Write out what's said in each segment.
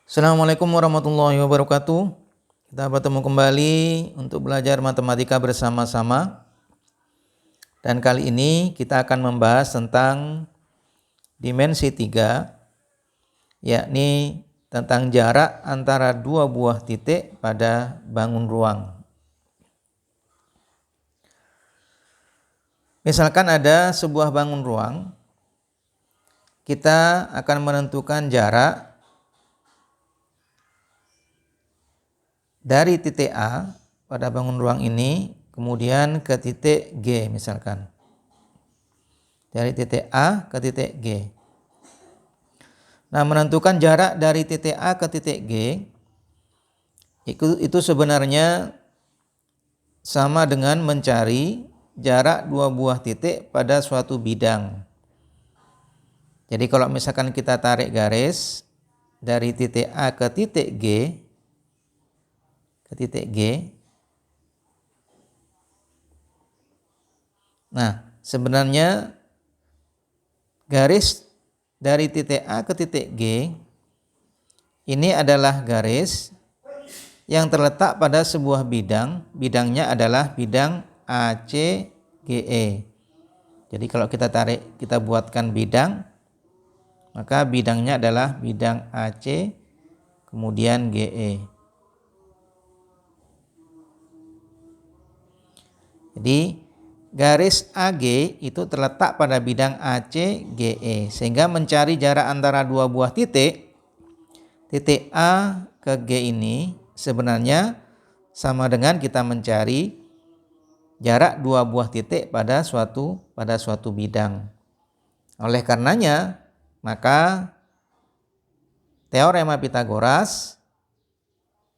Assalamualaikum warahmatullahi wabarakatuh. Kita bertemu kembali untuk belajar matematika bersama-sama. Dan kali ini kita akan membahas tentang dimensi 3, yakni tentang jarak antara dua buah titik pada bangun ruang. Misalkan ada sebuah bangun ruang, kita akan menentukan jarak dari titik A pada bangun ruang ini kemudian ke titik G misalkan. Dari titik A ke titik G. Nah, menentukan jarak dari titik A ke titik G itu sebenarnya sama dengan mencari jarak dua buah titik pada suatu bidang. Jadi kalau misalkan kita tarik garis dari titik A ke titik G, nah sebenarnya garis dari titik A ke titik G ini adalah garis yang terletak pada sebuah bidang. Bidangnya adalah bidang ACGE. Jadi kalau kita buatkan bidang, maka bidangnya adalah bidang AC kemudian GE. Jadi garis AG itu terletak pada bidang ACGE, sehingga mencari jarak antara dua buah titik A ke G ini sebenarnya sama dengan kita mencari jarak dua buah titik pada suatu bidang. Oleh karenanya, maka teorema Pitagoras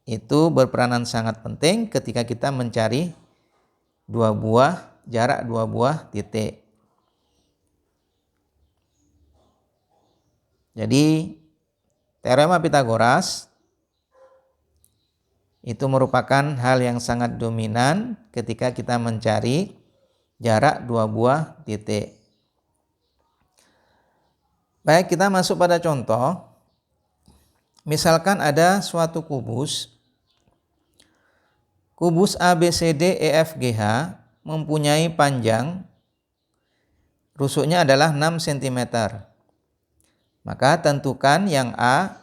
itu berperanan sangat penting ketika kita mencari jarak dua buah titik. Jadi teorema Pitagoras itu merupakan hal yang sangat dominan ketika kita mencari jarak dua buah titik. Baik, kita masuk pada contoh. Misalkan ada suatu kubus ABCDEFGH mempunyai panjang, rusuknya adalah 6 cm. Maka tentukan yang A,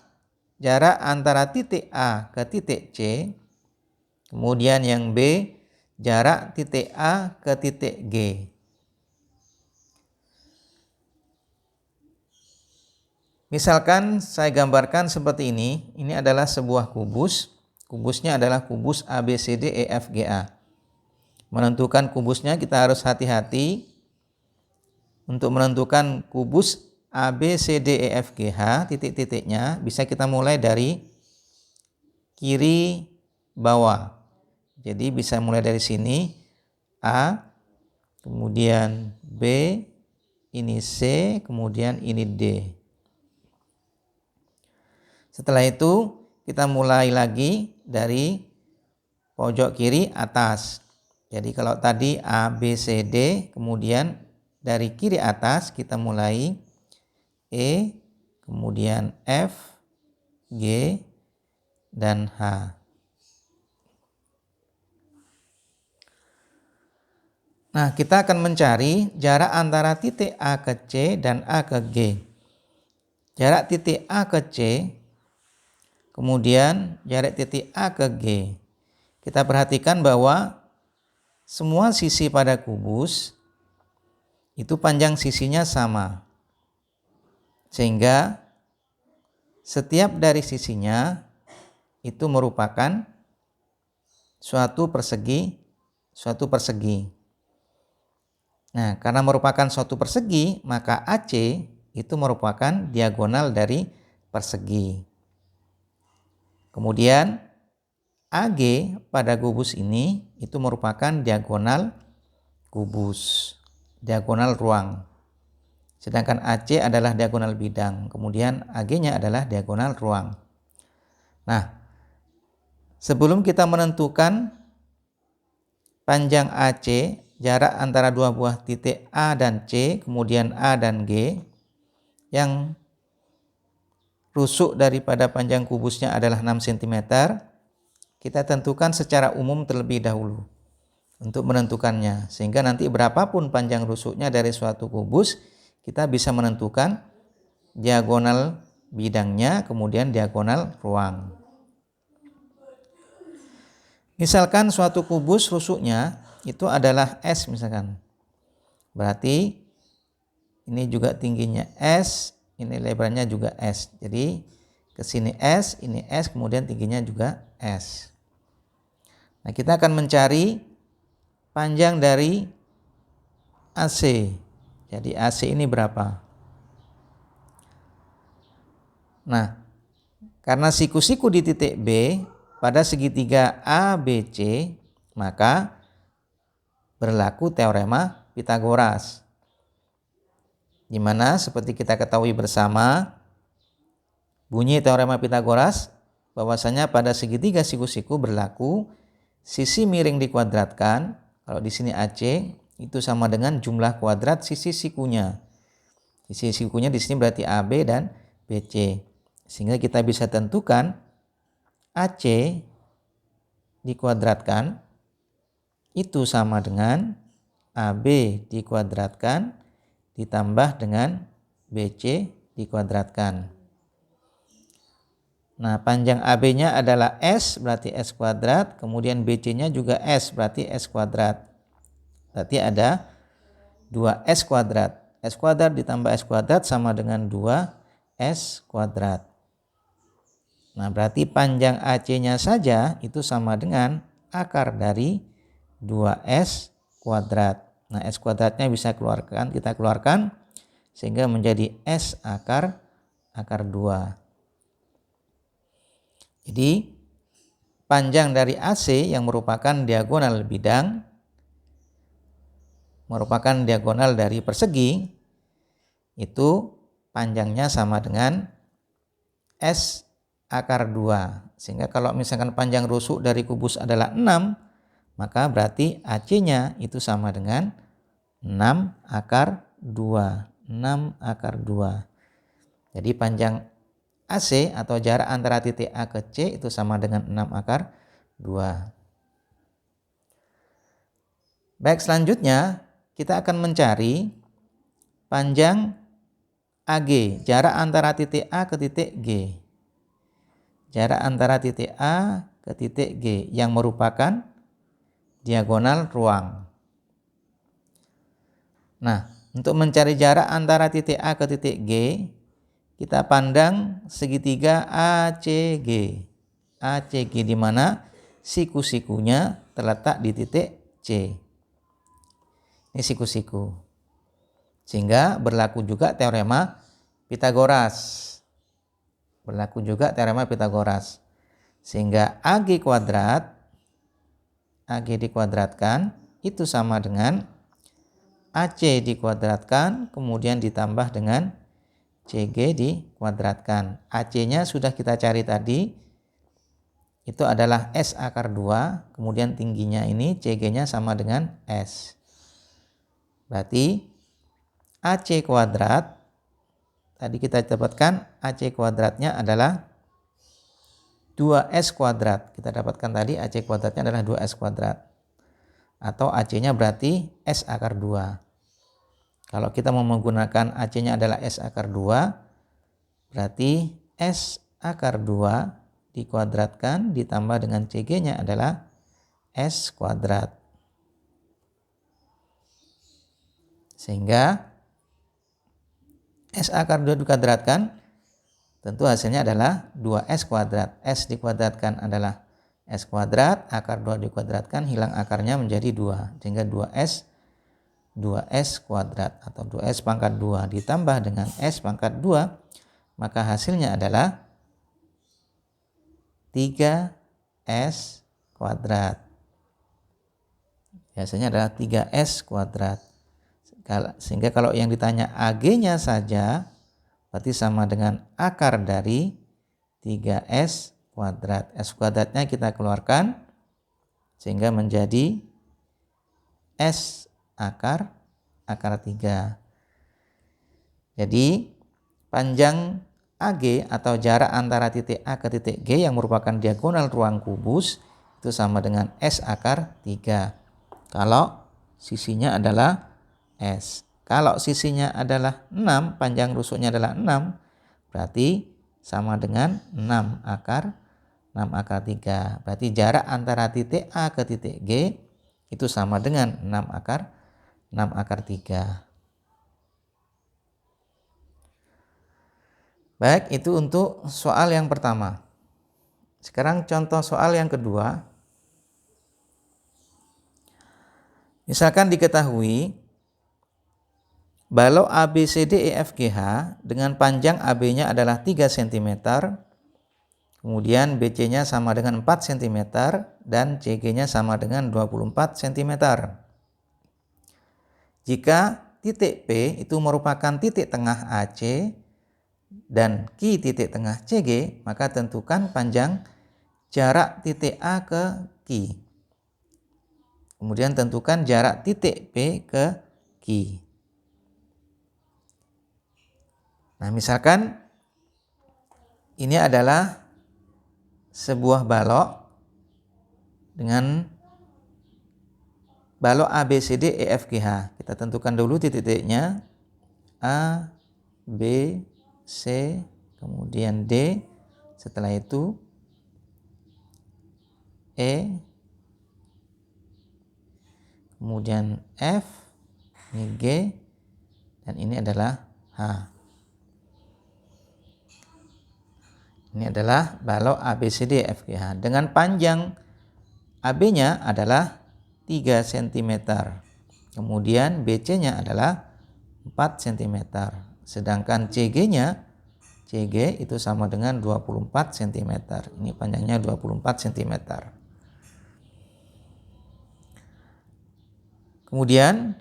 jarak antara titik A ke titik C, kemudian yang B, jarak titik A ke titik G. Misalkan saya gambarkan seperti ini adalah sebuah kubus. Kubusnya adalah kubus ABCDEFGA. Menentukan kubusnya kita harus hati-hati. Untuk menentukan kubus ABCDEFGH, titik-titiknya bisa kita mulai dari kiri bawah. Jadi bisa mulai dari sini A, kemudian B, ini C, kemudian ini D. Setelah itu kita mulai lagi dari pojok kiri atas. Jadi kalau tadi A, B, C, D, kemudian dari kiri atas kita mulai E, kemudian F, G, dan H. Nah, kita akan mencari jarak antara titik A ke C dan A ke G. Jarak titik A ke C, kemudian jarak titik A ke G. Kita perhatikan bahwa semua sisi pada kubus itu panjang sisinya sama. Sehingga setiap dari sisinya itu merupakan suatu persegi. Nah, karena merupakan suatu persegi, maka AC itu merupakan diagonal dari persegi. Kemudian AG pada kubus ini itu merupakan diagonal kubus, diagonal ruang. Sedangkan AC adalah diagonal bidang, kemudian AG-nya adalah diagonal ruang. Nah, sebelum kita menentukan panjang AC, jarak antara dua buah titik A dan C, kemudian A dan G, yang rusuk daripada panjang kubusnya adalah 6 cm, kita tentukan secara umum terlebih dahulu untuk menentukannya. Sehingga nanti berapapun panjang rusuknya dari suatu kubus, kita bisa menentukan diagonal bidangnya, kemudian diagonal ruang. Misalkan suatu kubus rusuknya itu adalah S misalkan. Berarti ini juga tingginya S, ini lebarnya juga S. Jadi ke sini S, ini S, kemudian tingginya juga S. Nah, kita akan mencari panjang dari AC. Jadi AC ini berapa? Nah, karena siku-siku di titik B pada segitiga ABC, maka berlaku teorema Pitagoras. Di mana seperti kita ketahui bersama, bunyi teorema Pitagoras bahwasanya pada segitiga siku-siku berlaku sisi miring dikuadratkan, kalau di sini AC itu sama dengan jumlah kuadrat sisi sikunya. Sisi sikunya di sini berarti AB dan BC. Sehingga kita bisa tentukan AC dikuadratkan itu sama dengan AB dikuadratkan ditambah dengan BC dikuadratkan. Nah, panjang AB-nya adalah S, berarti S kuadrat, kemudian BC-nya juga S, berarti S kuadrat. Berarti ada 2S kuadrat. S kuadrat ditambah S kuadrat sama dengan 2S kuadrat. Nah, berarti panjang AC-nya saja itu sama dengan akar dari 2S kuadrat. Nah, S kuadratnya bisa kita keluarkan sehingga menjadi S akar 2. Jadi panjang dari AC yang merupakan diagonal bidang, merupakan diagonal dari persegi, itu panjangnya sama dengan S akar 2. Sehingga kalau misalkan panjang rusuk dari kubus adalah 6, maka berarti AC-nya itu sama dengan 6 akar 2. 6 akar 2. Jadi panjang AC atau jarak antara titik A ke C itu sama dengan 6 akar 2. Baik, selanjutnya kita akan mencari panjang AG, jarak antara titik A ke titik G. Jarak antara titik A ke titik G yang merupakan diagonal ruang. Nah, untuk mencari jarak antara titik A ke titik G, kita pandang segitiga ACG. ACG di mana siku-sikunya terletak di titik C. Ini siku-siku. Sehingga berlaku juga teorema Pitagoras. Berlaku juga teorema Pitagoras. Sehingga AG kuadrat, AG dikuadratkan itu sama dengan AC dikuadratkan kemudian ditambah dengan CG dikuadratkan. AC-nya sudah kita cari tadi, itu adalah S akar 2, kemudian tingginya ini CG-nya sama dengan S. Berarti AC kuadrat, tadi kita dapatkan AC kuadratnya adalah 2S kuadrat. Kita dapatkan tadi AC kuadratnya adalah 2S kuadrat. Atau AC-nya berarti S akar 2. Kalau kita mau menggunakan AC-nya adalah S akar 2, berarti S akar 2 dikuadratkan ditambah dengan CG-nya adalah S kuadrat. Sehingga S akar 2 dikuadratkan, tentu hasilnya adalah 2S kuadrat. S dikuadratkan adalah S kuadrat, akar 2 dikuadratkan, hilang akarnya menjadi 2. Sehingga 2S kuadrat atau 2S pangkat 2 ditambah dengan S pangkat 2, maka hasilnya adalah 3S kuadrat. Hasilnya adalah 3S kuadrat. Sehingga kalau yang ditanya AG-nya saja, berarti sama dengan akar dari 3S kuadrat. S kuadratnya kita keluarkan sehingga menjadi S akar 3. Jadi panjang AG atau jarak antara titik A ke titik G yang merupakan diagonal ruang kubus itu sama dengan S akar 3. Kalau sisinya adalah S. Kalau sisinya adalah 6, panjang rusuknya adalah 6, berarti sama dengan 6 akar 3. Berarti jarak antara titik A ke titik G itu sama dengan 6 akar 3. Baik, itu untuk soal yang pertama. Sekarang contoh soal yang kedua. Misalkan diketahui balok ABCDEFGH dengan panjang AB-nya adalah 3 cm, kemudian BC-nya sama dengan 4 cm dan CG-nya sama dengan 24 cm. Jika titik P itu merupakan titik tengah AC dan Q titik tengah CG, maka tentukan panjang jarak titik A ke Q. Kemudian tentukan jarak titik P ke Q. Nah, misalkan ini adalah sebuah balok dengan balok ABCDEFGH. Kita tentukan dulu titik-titiknya. A, B, C, kemudian D, setelah itu E, kemudian F, ini G, dan ini adalah H. Ini adalah balok ABCDEFGH dengan panjang AB-nya adalah 3 cm. Kemudian BC-nya adalah 4 cm. Sedangkan CG-nya itu sama dengan 24 cm. Ini panjangnya 24 cm. Kemudian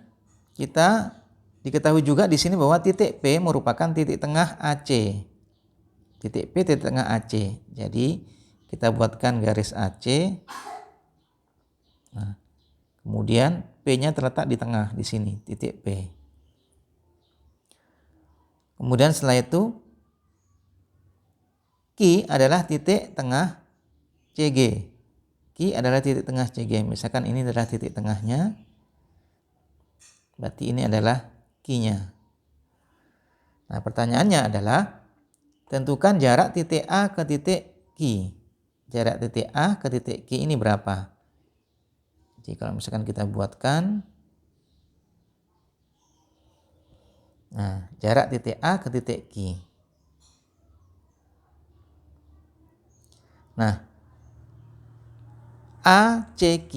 kita diketahui juga di sini bahwa titik P merupakan titik tengah AC. Titik P titik tengah AC. Jadi kita buatkan garis AC. Nah, kemudian P-nya terletak di tengah di sini, titik P. Kemudian setelah itu Q adalah titik tengah CG. Q adalah titik tengah CG. Misalkan ini adalah titik tengahnya. Berarti ini adalah Q-nya. Nah, pertanyaannya adalah tentukan jarak titik A ke titik Q. Jarak titik A ke titik Q ini berapa? Jadi kalau misalkan kita buatkan, nah, jarak titik A ke titik Q. Nah, ACQ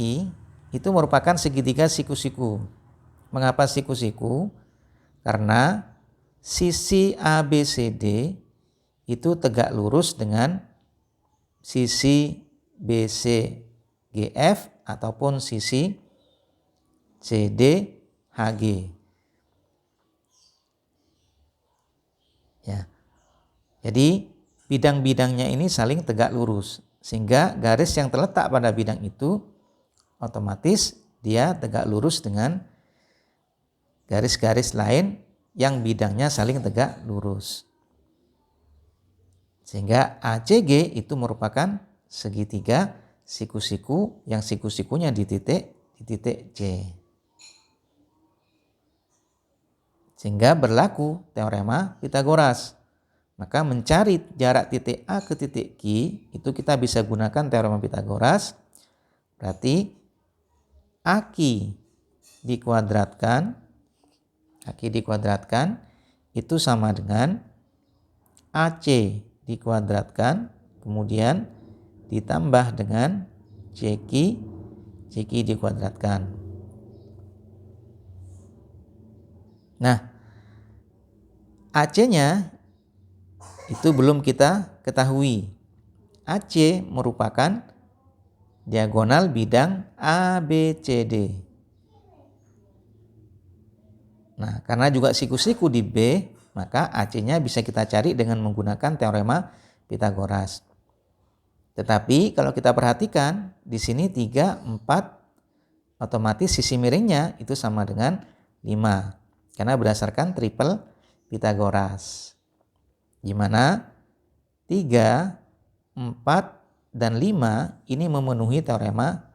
itu merupakan segitiga siku-siku. Mengapa siku-siku? Karena sisi ABCD itu tegak lurus dengan sisi BCGF ataupun sisi CDHG. Ya. Jadi bidang-bidangnya ini saling tegak lurus, sehingga garis yang terletak pada bidang itu otomatis dia tegak lurus dengan garis-garis lain yang bidangnya saling tegak lurus. Sehingga ACG itu merupakan segitiga siku-siku yang siku-sikunya di titik C. Sehingga berlaku teorema Pitagoras. Maka mencari jarak titik A ke titik Q itu kita bisa gunakan teorema Pitagoras. Berarti AQ dikuadratkan itu sama dengan AC dikuadratkan kemudian ditambah dengan CQ dikuadratkan. Nah, AC-nya itu belum kita ketahui. AC merupakan diagonal bidang ABCD. Nah, karena juga siku-siku di B, maka AC-nya bisa kita cari dengan menggunakan teorema Pitagoras. Tetapi kalau kita perhatikan di sini 3, 4 otomatis sisi miringnya itu sama dengan 5 karena berdasarkan triple Pitagoras. Di mana 3, 4, dan 5 ini memenuhi teorema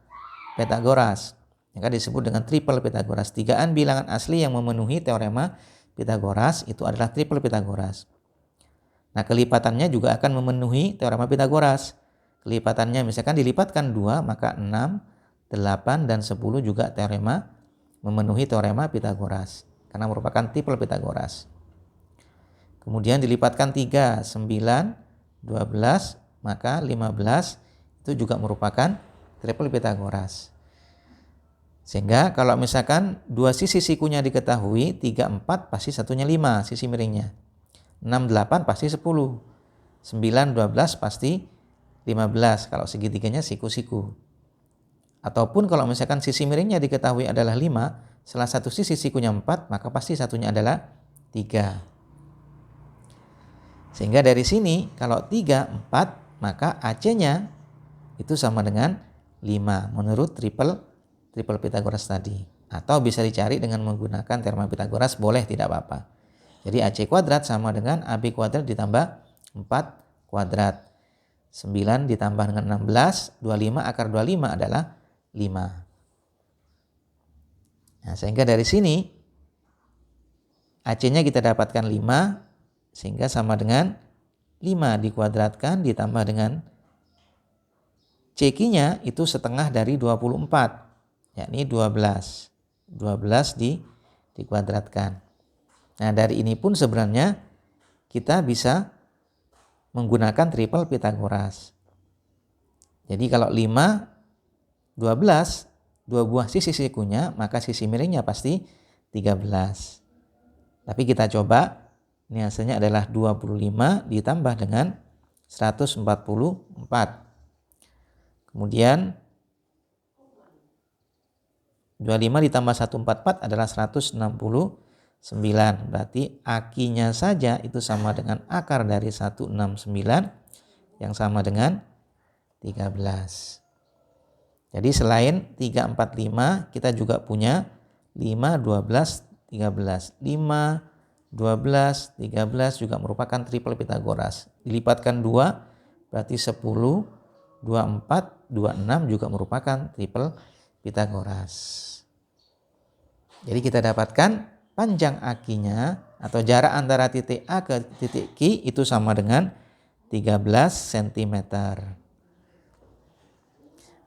Pythagoras. Maka disebut dengan triple Pythagoras. 3an bilangan asli yang memenuhi teorema Pythagoras itu adalah triple Pythagoras. Nah, kelipatannya juga akan memenuhi teorema Pythagoras. Kelipatannya misalkan dilipatkan 2, maka 6, 8, dan 10 juga memenuhi teorema Pythagoras. Karena merupakan triple Pythagoras. Kemudian dilipatkan 3, 9, 12, maka 15 itu juga merupakan triple Pythagoras. Sehingga kalau misalkan dua sisi sikunya diketahui, 3, 4 pasti satunya 5 sisi miringnya. 6, 8 pasti 10. 9, 12 pasti 15 kalau segitiganya siku-siku. Ataupun kalau misalkan sisi miringnya diketahui adalah 5, salah satu sisi sikunya 4, maka pasti satunya adalah 3. Sehingga dari sini kalau 3, 4, maka AC-nya itu sama dengan 5 menurut triple Pythagoras tadi. Atau bisa dicari dengan menggunakan teorema Pythagoras, boleh, tidak apa-apa. Jadi AC kuadrat sama dengan AB kuadrat ditambah 4 kuadrat. 9 ditambah dengan 16, 25 akar 25 adalah 5. Nah, sehingga dari sini AC-nya kita dapatkan 5, sehingga sama dengan 5 dikuadratkan ditambah dengan CQ-nya itu setengah dari 24, yakni 12. 12 dikuadratkan. Nah, dari ini pun sebenarnya kita bisa menggunakan triple Pythagoras. Jadi kalau 5, 12, dua buah sisi sikunya, maka sisi miringnya pasti 13. Tapi kita coba, ini hasilnya adalah 25 ditambah dengan 144. Kemudian 25 ditambah 144 adalah 169. Berarti AQ-nya saja itu sama dengan akar dari 169 yang sama dengan 13. Jadi selain 3, 4, 5, kita juga punya 5, 12, 13. 5, 12, 13 juga merupakan triple Pythagoras. Dilipatkan 2 berarti 10, 24, 26 juga merupakan triple Pythagoras. Jadi kita dapatkan panjang AQ-nya atau jarak antara titik A ke titik Q itu sama dengan 13 cm.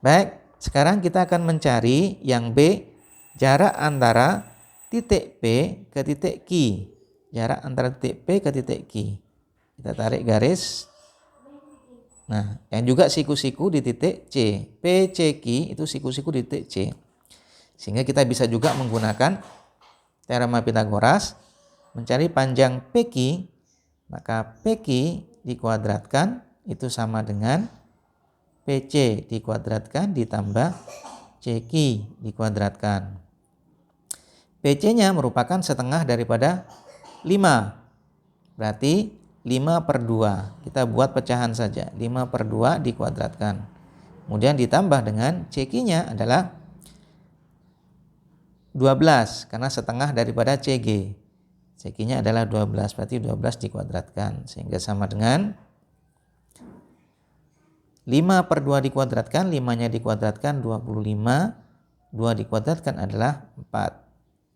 Baik, sekarang kita akan mencari yang B, jarak antara titik P ke titik Q. Jarak antara titik P ke titik Q. Kita tarik garis. Nah, yang juga siku-siku di titik C. PCQ itu siku-siku di titik C. Sehingga kita bisa juga menggunakan teorema Pythagoras mencari panjang PQ, maka PQ dikuadratkan itu sama dengan PC dikuadratkan ditambah CQ dikuadratkan. PC-nya merupakan setengah daripada 5. Berarti 5/2. Kita buat pecahan saja. 5/2 dikuadratkan. Kemudian ditambah dengan CQ-nya adalah 12 karena setengah daripada CG. CQ-nya adalah 12, berarti 12 dikuadratkan sehingga sama dengan 5/2 dikuadratkan, 5-nya dikuadratkan 25, 2 dikuadratkan adalah 4.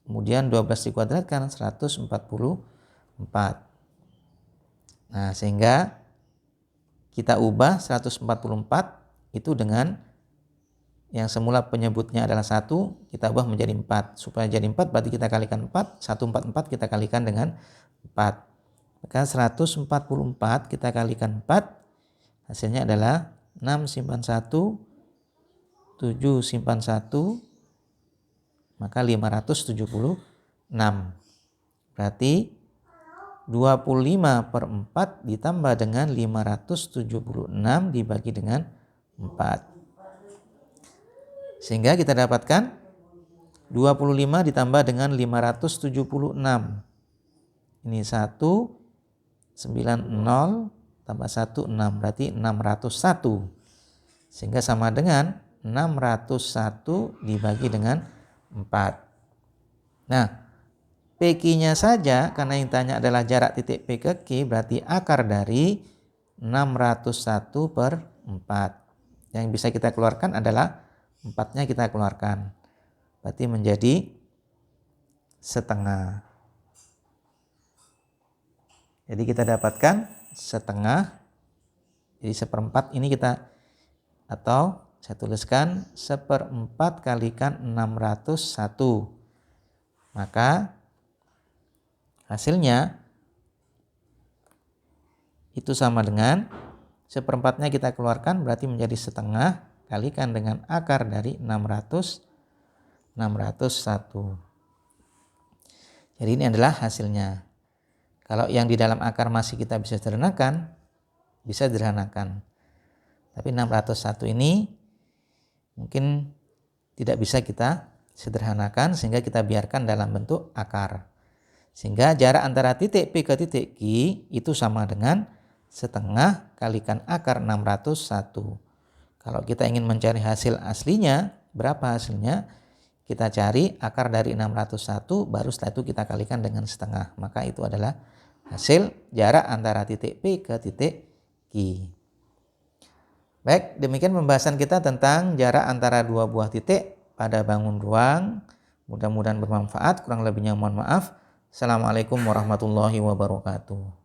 Kemudian 12 dikuadratkan 144. Nah, sehingga kita ubah 144 itu dengan yang semula penyebutnya adalah 1, kita ubah menjadi 4. Supaya jadi 4 berarti kita kalikan 4, 144 kita kalikan dengan 4. Maka 144 kita kalikan 4, hasilnya adalah 6 simpan 1, 7 simpan 1, maka 576. Berarti 25/4 ditambah dengan 576 dibagi dengan 4. Sehingga kita dapatkan 25 ditambah dengan 576. Ini 1, 90 tambah 1, 6. Berarti 601. Sehingga sama dengan 601 dibagi dengan 4. Nah, PQ-nya saja, karena yang ditanya adalah jarak titik P ke Q, berarti akar dari 601 per 4. Yang bisa kita keluarkan adalah 4-nya kita keluarkan. Berarti menjadi setengah. Jadi kita dapatkan setengah. Jadi 1/4 ini kita, atau saya tuliskan 1/4 kalikan 601. Maka hasilnya itu sama dengan 1/4-nya kita keluarkan, berarti menjadi setengah kalikan dengan akar dari 601. Jadi ini adalah hasilnya. Kalau yang di dalam akar masih kita bisa sederhanakan, bisa sederhanakan. Tapi 601 ini mungkin tidak bisa kita sederhanakan, sehingga kita biarkan dalam bentuk akar. Sehingga jarak antara titik P ke titik Q itu sama dengan setengah kalikan akar 601. Kalau kita ingin mencari hasil aslinya, berapa hasilnya? Kita cari akar dari 601, baru setelah itu kita kalikan dengan setengah. Maka itu adalah hasil jarak antara titik P ke titik Q. Baik, demikian pembahasan kita tentang jarak antara dua buah titik pada bangun ruang. Mudah-mudahan bermanfaat, kurang lebihnya mohon maaf. Assalamualaikum warahmatullahi wabarakatuh.